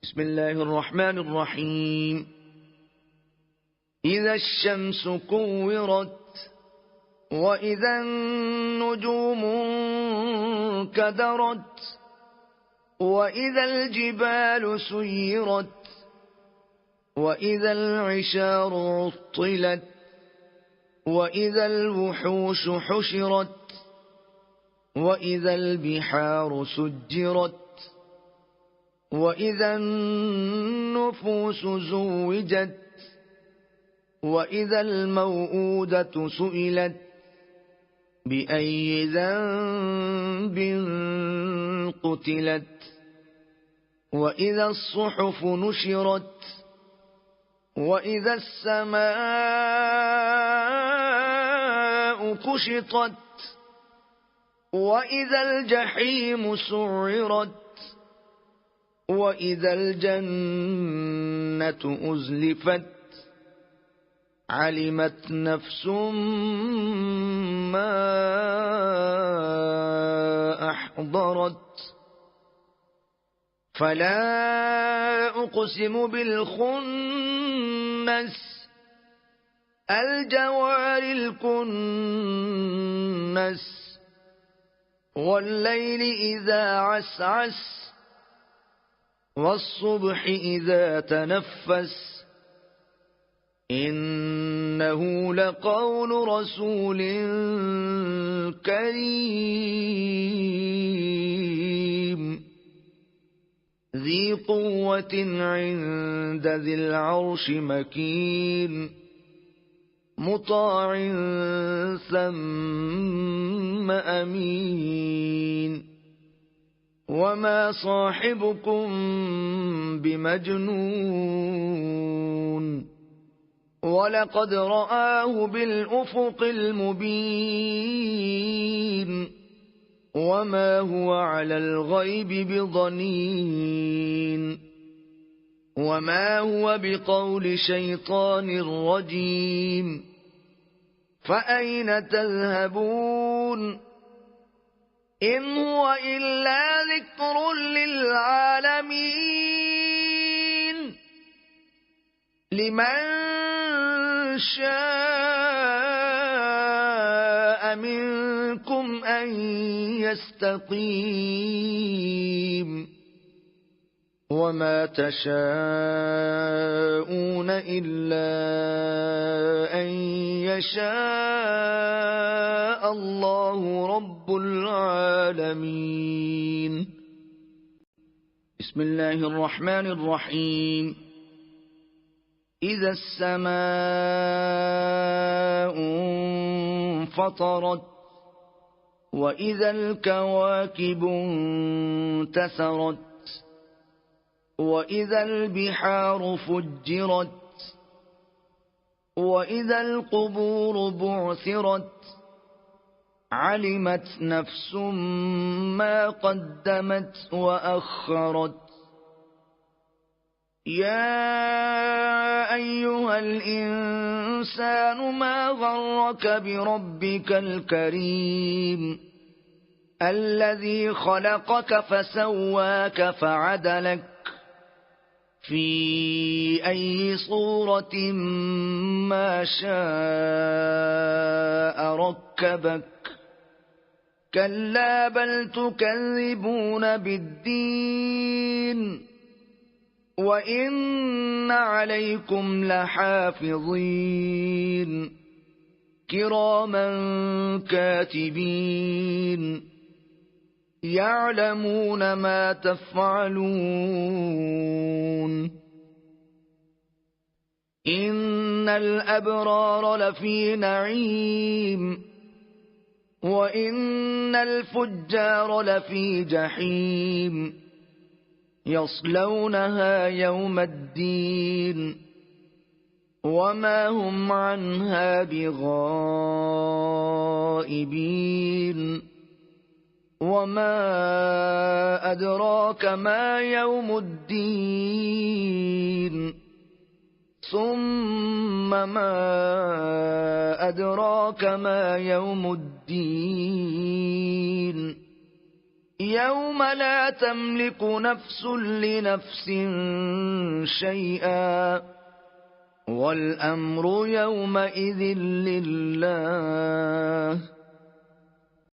بسم الله الرحمن الرحيم. إذا الشمس كورت وإذا النجوم انكدرت وإذا الجبال سيرت وإذا العشار عطلت وإذا الوحوش حشرت وإذا البحار سجرت وإذا النفوس زوجت وإذا الموءودة سئلت بأي ذنب قتلت وإذا الصحف نشرت وإذا السماء كشطت وإذا الجحيم سعرت وإذا الجنة أزلفت علمت نفس ما أحضرت فلا أقسم بالخنس الجوار الكنس والليل إذا عسعس والصبح إذا تنفس إنه لقول رسول كريم ذي قوة عند ذي العرش مكين مطاع ثم أمين وما صاحبكم بمجنون ولقد رآه بالأفق المبين وما هو على الغيب بضنين وما هو بقول شيطان رجيم فأين تذهبون إن هو إلا ذكر للعالمين لمن شاء منكم أن يستقيم وما تشاءون إلا أن يشاء الله رب العالمين. بسم الله الرحمن الرحيم. إذا السماء انفطرت وإذا الكواكب انتثرت وإذا البحار فجرت وإذا القبور بعثرت علمت نفس ما قدمت وأخرت يا أيها الإنسان ما غرك بربك الكريم الذي خلقك فسواك فعدلك في أي صورة ما شاء ركبك كلا بل تكذبون بالدين وإن عليكم لحافظين كراما كاتبين يعلمون ما تفعلون إن الأبرار لفي نعيم وإن الفجار لفي جحيم يصلونها يوم الدين وما هم عنها بغائبين وما أدراك ما يوم الدين ثم ما أدراك ما يوم الدين يوم لا تملك نفس لنفس شيئا والأمر يومئذ لله.